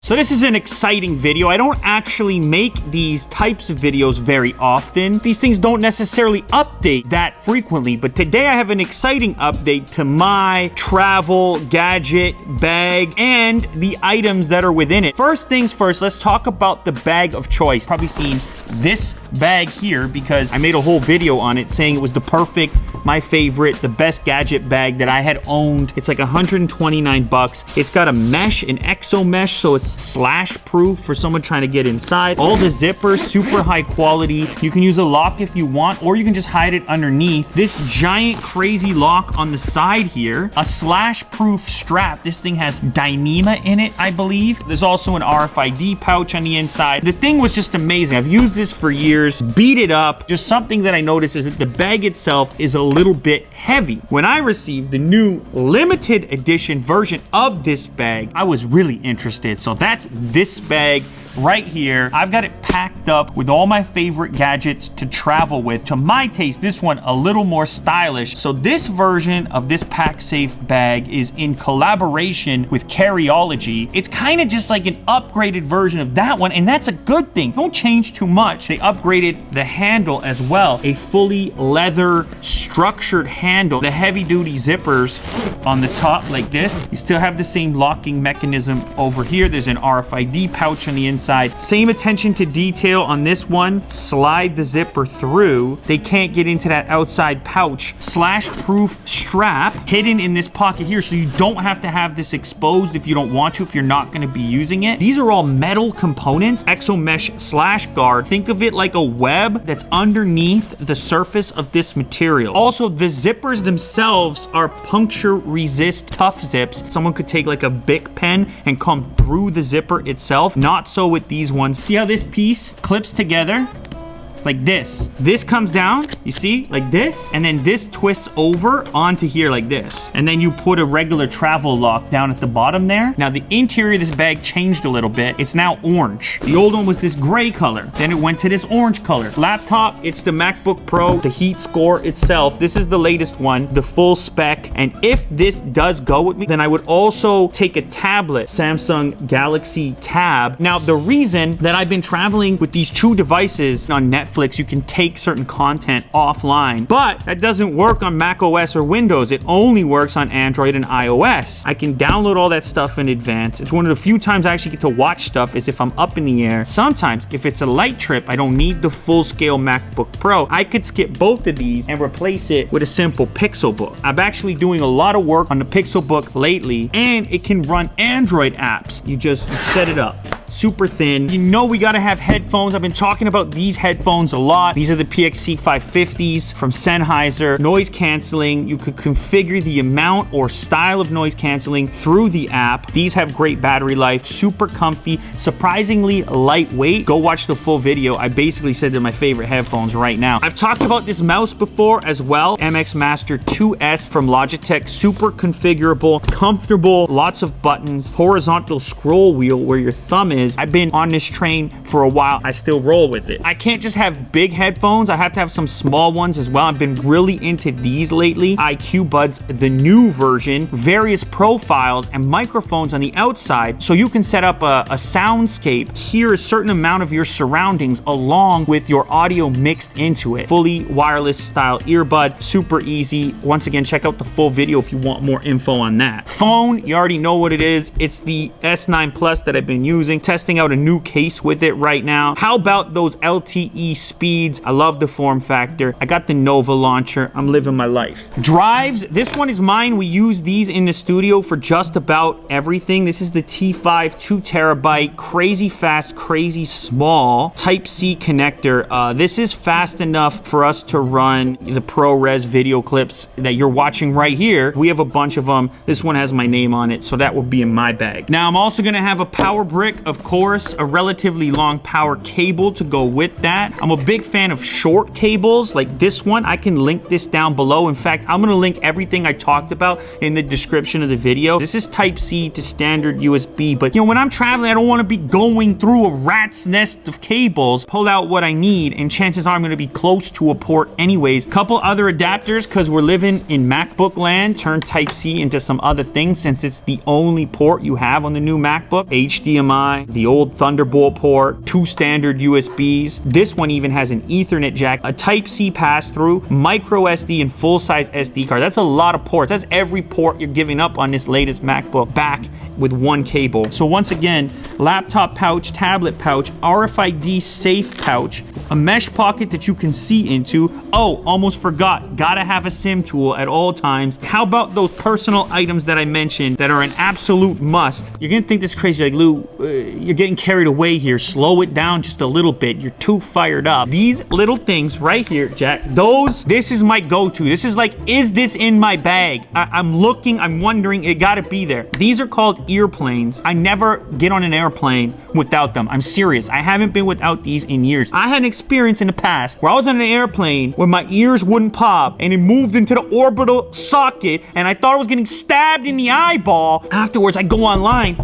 So this is an exciting video. I don't actually make these types of videos very often. These things don't necessarily update that frequently, but today I have an exciting update to my travel gadget bag and the items that are within it. First things first, let's talk about the bag of choice. Probably seen this bag here because I made a whole video on it saying it was the perfect, my favorite, the best gadget bag that I had owned. It's like 129 bucks. It's got a mesh, an exo mesh, so it's slash proof for someone trying to get inside. All the zippers, super high quality. You can use a lock if you want, or you can just hide it underneath. This giant crazy lock on the side here, a slash proof strap. This thing has Dyneema in it, I believe. There's also an RFID pouch on the inside. The thing was just amazing. I've used this for years, beat it up. Just something that I noticed is that the bag itself is a little bit heavy. When I received the new limited edition version of this bag, I was really interested. So that's this bag right here. I've got it packed up with all my favorite gadgets to travel with. To my taste, this one a little more stylish. So this version of this PackSafe bag is in collaboration with Carryology. It's kind of just like an upgraded version of that one, and that's a good thing. Don't change too much. They upgraded the handle as well. A fully leather structured handle. The heavy duty zippers on the top like this. You still have the same locking mechanism over here. There's an RFID pouch on the inside. Same attention to detail on this one. Slide the zipper through. They can't get into that outside pouch. Slash proof strap hidden in this pocket here, so you don't have to have this exposed if you don't want to, if you're not going to be using it. These are all metal components. Exo mesh slash guard. Think of it like a web that's underneath the surface of this material. Also, the zippers themselves are puncture resist tough zips. Someone could take like a Bic pen and come through the zipper itself. Not so with these ones. See how this piece clips together? Like this. This comes down, you see, like this, and then this twists over onto here like this. And then you put a regular travel lock down at the bottom there. Now the interior of this bag changed a little bit. It's now orange. The old one was this gray color. Then it went to this orange color. Laptop, it's the MacBook Pro, the heat score itself. This is the latest one, the full spec. And if this does go with me, then I would also take a tablet, Samsung Galaxy Tab. Now the reason that I've been traveling with these two devices on Netflix, you can take certain content offline, but that doesn't work on Mac OS or Windows. It only works on Android and iOS. I can download all that stuff in advance. It's one of the few times I actually get to watch stuff is if I'm up in the air. Sometimes, if it's a light trip, I don't need the full-scale MacBook Pro. I could skip both of these and replace it with a simple Pixelbook. I'm actually doing a lot of work on the Pixelbook lately, and it can run Android apps. You set it up. Super thin. You know we gotta have headphones. I've been talking about these headphones a lot. These are the PXC 550s from Sennheiser. Noise canceling. You could configure the amount or style of noise canceling through the app. These have great battery life. Super comfy. Surprisingly lightweight. Go watch the full video. I basically said they're my favorite headphones right now. I've talked about this mouse before as well. MX Master 2S from Logitech. Super configurable, comfortable, lots of buttons, horizontal scroll wheel where your thumb is. I've been on this train for a while. I still roll with it. I can't just have big headphones. I have to have some small ones as well. I've been really into these lately. IQ Buds, the new version, various profiles and microphones on the outside, so you can set up a soundscape, hear a certain amount of your surroundings along with your audio mixed into it. Fully wireless style earbud, super easy. Once again, check out the full video if you want more info on that. Phone, you already know what it is. It's the S9 Plus that I've been using. Testing out a new case with it right now. How about those LTE speeds? I love the form factor. I got the Nova launcher. I'm living my life. Drives, this one is mine. We use these in the studio for just about everything. This is the T5 2 terabyte, crazy fast, crazy small Type-C connector. This is fast enough for us to run the ProRes video clips that you're watching right here. We have a bunch of them. This one has my name on it, so that will be in my bag. Now I'm also gonna have a power brick of of course, a relatively long power cable to go with that. I'm a big fan of short cables like this one. I can link this down below. In fact, I'm gonna link everything I talked about in the description of the video. This is Type-C to standard USB, but you know, when I'm traveling, I don't wanna be going through a rat's nest of cables, pull out what I need, and chances are I'm gonna be close to a port anyways. Couple other adapters, because we're living in MacBook land, turn Type-C into some other things since it's the only port you have on the new MacBook. HDMI, the old Thunderbolt port, 2 standard USBs. This one even has an Ethernet jack, a Type-C pass-through, micro SD, and full-size SD card. That's a lot of ports. That's every port you're giving up on this latest MacBook back with one cable. So once again, laptop pouch, tablet pouch, RFID safe pouch, a mesh pocket that you can see into. Oh, almost forgot, gotta have a SIM tool at all times. How about those personal items that I mentioned that are an absolute must? You're gonna think this is crazy, like, Lou, you're getting carried away here. Slow it down just a little bit. You're too fired up. These little things right here, Jack, this is my go-to. This is like, is this in my bag? I'm looking, I'm wondering, it gotta be there. These are called earplanes. I never get on an airplane without them. I'm serious. I haven't been without these in years. I had an experience in the past where I was on an airplane where my ears wouldn't pop and it moved into the orbital socket and I thought I was getting stabbed in the eyeball. Afterwards, I go online,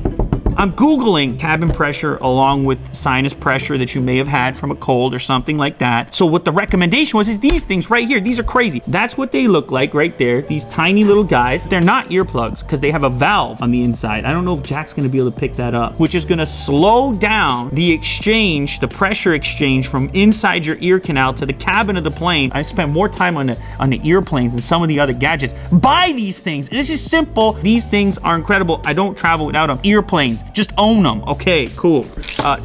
I'm Googling cabin pressure along with sinus pressure that you may have had from a cold or something like that. So what the recommendation was is these things right here. These are crazy. That's what they look like right there. These tiny little guys. They're not earplugs because they have a valve on the inside. I don't know if Jack's going to be able to pick that up, which is going to slow down the exchange, the pressure exchange from inside your ear canal to the cabin of the plane. I spent more time on the earplanes and some of the other gadgets. Buy these things. This is simple. These things are incredible. I don't travel without them. Earplanes. Just own them. Okay, cool.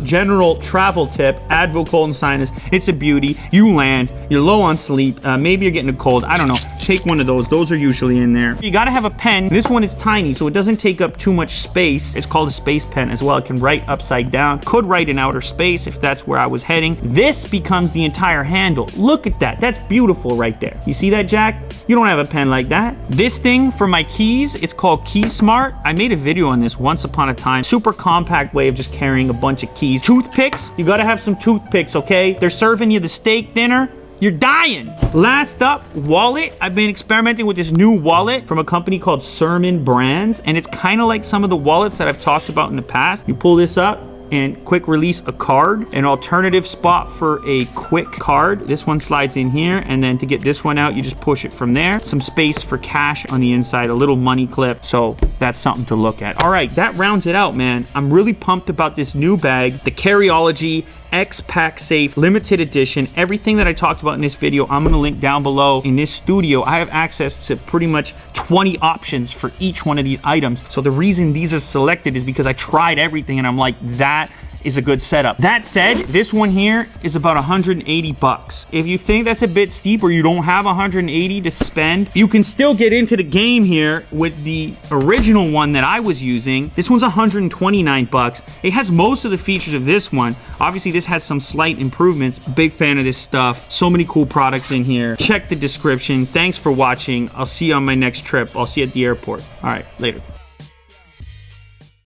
General travel tip, Advil cold and sinus. It's a beauty. You land, you're low on sleep, maybe you're getting a cold, I don't know. Take one of those. Those are usually in there. You gotta have a pen. This one is tiny, so it doesn't take up too much space. It's called a space pen as well. It can write upside down. Could write in outer space if that's where I was heading. This becomes the entire handle. Look at that. That's beautiful right there. You see that, Jack? You don't have a pen like that. This thing for my keys, it's called Key Smart. I made a video on this once upon a time. Super compact way of just carrying a bunch of keys. Toothpicks, you gotta have some toothpicks, okay? They're serving you the steak dinner, you're dying. Last up, wallet. I've been experimenting with this new wallet from a company called Sermon Brands, and it's kind of like some of the wallets that I've talked about in the past. You pull this up and quick release a card, an alternative spot for a quick card. This one slides in here, and then to get this one out, you just push it from there. Some space for cash on the inside, a little money clip. So that's something to look at. All right, that rounds it out, man. I'm really pumped about this new bag, the Carryology X Pack Safe limited edition. Everything that I talked about in this video, I'm gonna link down below. In this studio, I have access to pretty much 20 options for each one of these items. So the reason these are selected is because I tried everything and I'm like, that is a good setup. That said, this one here is about 180 bucks. If you think that's a bit steep or you don't have 180 to spend, you can still get into the game here with the original one that I was using. This one's 129 bucks. It has most of the features of this one. Obviously, this has some slight improvements. Big fan of this stuff. So many cool products in here. Check the description. Thanks for watching. I'll see you on my next trip. I'll see you at the airport. All right, later.